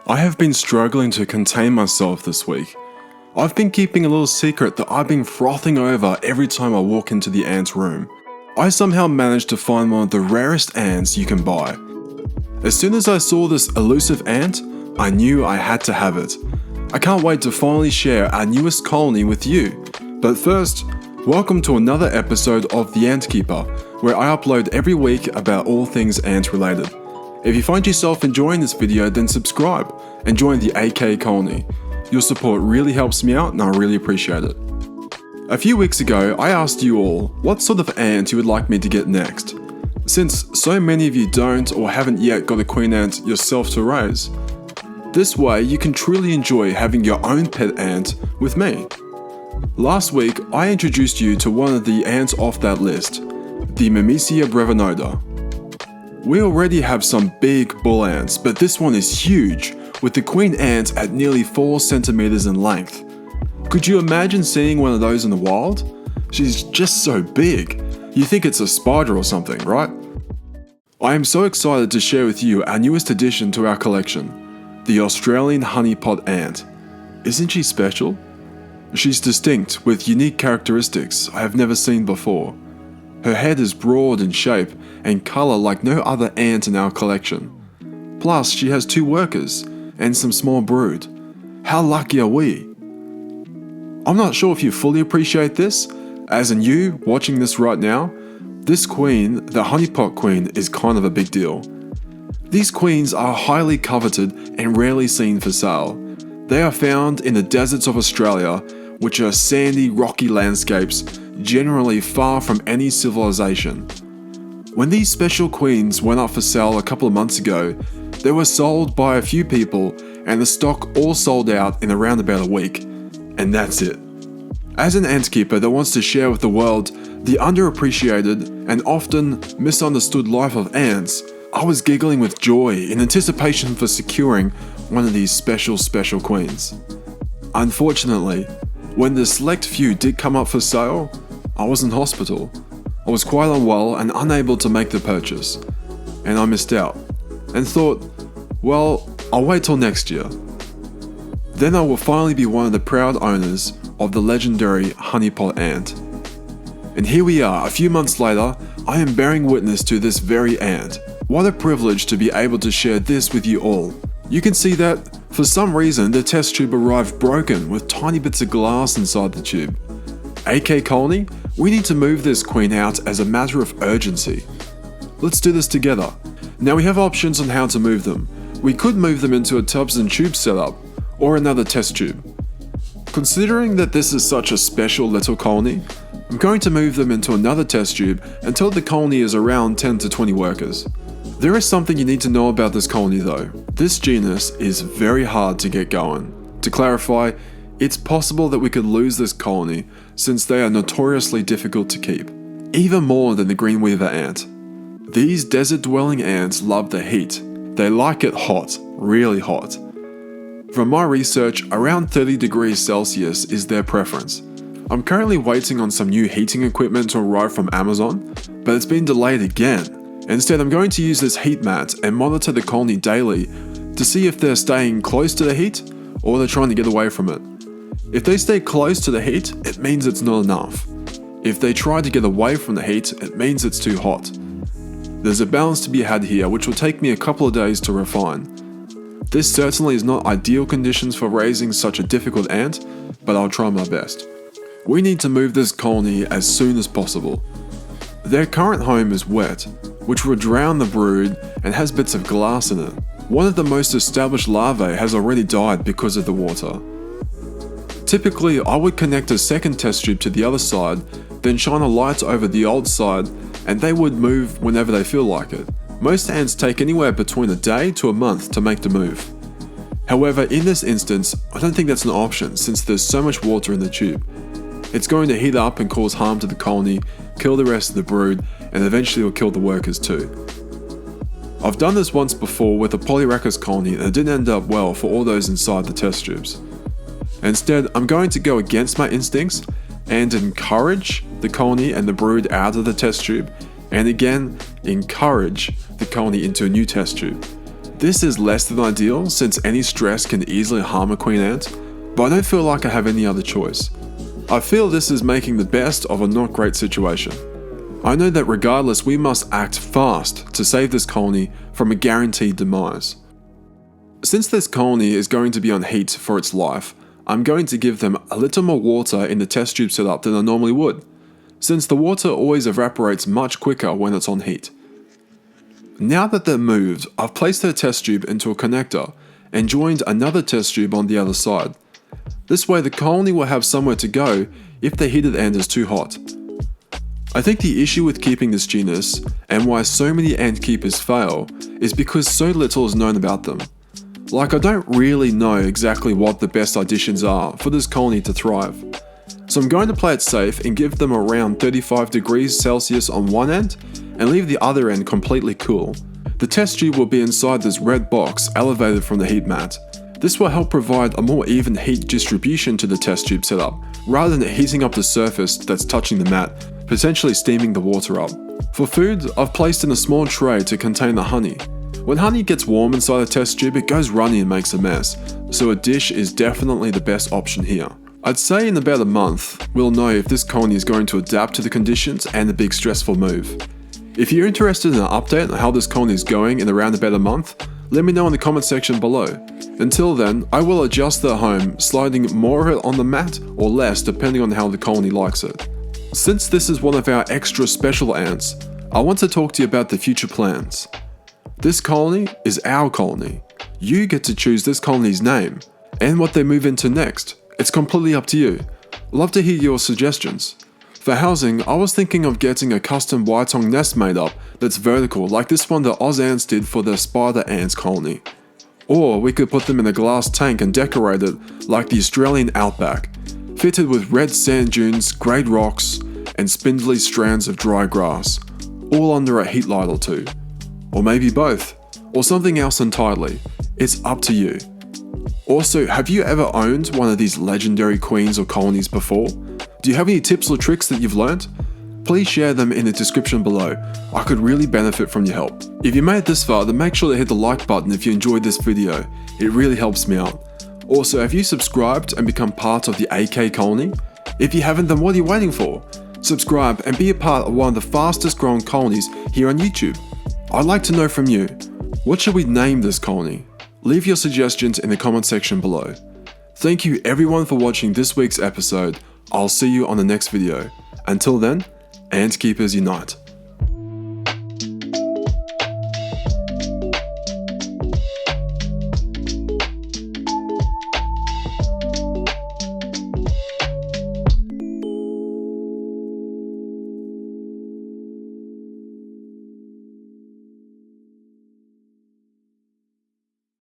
I have been struggling to contain myself this week. I've been keeping a little secret that I've been frothing over every time I walk into the ant room. I somehow managed to find one of the rarest ants you can buy. As soon as I saw this elusive ant, I knew I had to have it. I can't wait to finally share our newest colony with you. But first, welcome to another episode of The Ant Keeper, where I upload every week about all things ant related. If you find yourself enjoying this video, then subscribe and join the AK Colony. Your support really helps me out and I really appreciate it. A few weeks ago, I asked you all what sort of ant you would like me to get next. Since so many of you don't or haven't yet got a queen ant yourself to raise, this way you can truly enjoy having your own pet ant with me. Last week, I introduced you to one of the ants off that list, the Mimicea brevinota. We already have some big bull ants, but this one is huge, with the queen ant at nearly 4 centimeters in length. Could you imagine seeing one of those in the wild? She's just so big. You think it's a spider or something, right? I am so excited to share with you our newest addition to our collection, the Australian honeypot ant. Isn't she special? She's distinct with unique characteristics I have never seen before. Her head is broad in shape and colour like no other ant in our collection. Plus, she has 2 workers and some small brood. How lucky are we? I'm not sure if you fully appreciate this, as in you watching this right now, this queen, the honeypot queen, is kind of a big deal. These queens are highly coveted and rarely seen for sale. They are found in the deserts of Australia, which are sandy, rocky landscapes, generally far from any civilization. When these special queens went up for sale a couple of months ago, they were sold by a few people and the stock all sold out in around about a week. And that's it. As an ant keeper that wants to share with the world the underappreciated and often misunderstood life of ants, I was giggling with joy in anticipation for securing one of these special queens. Unfortunately, when the select few did come up for sale, I was in hospital. I was quite unwell and unable to make the purchase, and I missed out, and thought, well, I'll wait till next year. Then I will finally be one of the proud owners of the legendary honeypot ant. And here we are, a few months later, I am bearing witness to this very ant. What a privilege to be able to share this with you all. You can see that, for some reason, the test tube arrived broken with tiny bits of glass inside the tube. AK Colony, we need to move this queen out as a matter of urgency. Let's do this together. Now we have options on how to move them. We could move them into a tubs and tubes setup, or another test tube. Considering that this is such a special little colony, I'm going to move them into another test tube until the colony is around 10 to 20 workers. There is something you need to know about this colony though. This genus is very hard to get going. To clarify, it's possible that we could lose this colony since they are notoriously difficult to keep, even more than the green weaver ant. These desert-dwelling ants love the heat. They like it hot, really hot. From my research, around 30 degrees Celsius is their preference. I'm currently waiting on some new heating equipment to arrive from Amazon, but it's been delayed again. Instead, I'm going to use this heat mat and monitor the colony daily to see if they're staying close to the heat or they're trying to get away from it. If they stay close to the heat, it means it's not enough. If they try to get away from the heat, it means it's too hot. There's a balance to be had here, which will take me a couple of days to refine. This certainly is not ideal conditions for raising such a difficult ant, but I'll try my best. We need to move this colony as soon as possible. Their current home is wet, which will drown the brood and has bits of glass in it. One of the most established larvae has already died because of the water. Typically, I would connect a second test tube to the other side, then shine a light over the old side, and they would move whenever they feel like it. Most ants take anywhere between a day to a month to make the move. However, in this instance, I don't think that's an option since there's so much water in the tube. It's going to heat up and cause harm to the colony, kill the rest of the brood, and eventually will kill the workers too. I've done this once before with a Polyrhacus colony and it didn't end up well for all those inside the test tubes. Instead, I'm going to go against my instincts and encourage the colony and the brood out of the test tube, and again, encourage the colony into a new test tube. This is less than ideal since any stress can easily harm a queen ant, but I don't feel like I have any other choice. I feel this is making the best of a not great situation. I know that regardless we must act fast to save this colony from a guaranteed demise. Since this colony is going to be on heat for its life, I'm going to give them a little more water in the test tube setup than I normally would, since the water always evaporates much quicker when it's on heat. Now that they're moved, I've placed their test tube into a connector and joined another test tube on the other side. This way the colony will have somewhere to go if the heated end is too hot. I think the issue with keeping this genus, and why so many ant keepers fail, is because so little is known about them. Like, I don't really know exactly what the best additions are for this colony to thrive. So I'm going to play it safe and give them around 35 degrees Celsius on one end and leave the other end completely cool. The test tube will be inside this red box elevated from the heat mat. This will help provide a more even heat distribution to the test tube setup, rather than heating up the surface that's touching the mat, potentially steaming the water up. For food, I've placed in a small tray to contain the honey. When honey gets warm inside a test tube, it goes runny and makes a mess, so a dish is definitely the best option here. I'd say in about a month, we'll know if this colony is going to adapt to the conditions and the big stressful move. If you're interested in an update on how this colony is going in around about a month, let me know in the comment section below. Until then, I will adjust their home, sliding more of it on the mat or less depending on how the colony likes it. Since this is one of our extra special ants, I want to talk to you about the future plans. This colony is our colony. You get to choose this colony's name and what they move into next. It's completely up to you. Love to hear your suggestions. For housing, I was thinking of getting a custom YTONG nest made up that's vertical like this one that Oz Ants did for their spider ants colony. Or we could put them in a glass tank and decorate it like the Australian outback, fitted with red sand dunes, greyed rocks, and spindly strands of dry grass, all under a heat light or two. Or maybe both, or something else entirely. It's up to you. Also, have you ever owned one of these legendary queens or colonies before? Do you have any tips or tricks that you've learnt? Please share them in the description below. I could really benefit from your help. If you made it this far, then make sure to hit the like button if you enjoyed this video. It really helps me out. Also, have you subscribed and become part of the AK colony? If you haven't, then what are you waiting for? Subscribe and be a part of one of the fastest growing colonies here on YouTube. I'd like to know from you, what should we name this colony? Leave your suggestions in the comment section below. Thank you everyone for watching this week's episode. I'll see you on the next video. Until then, Ant Keepers Unite.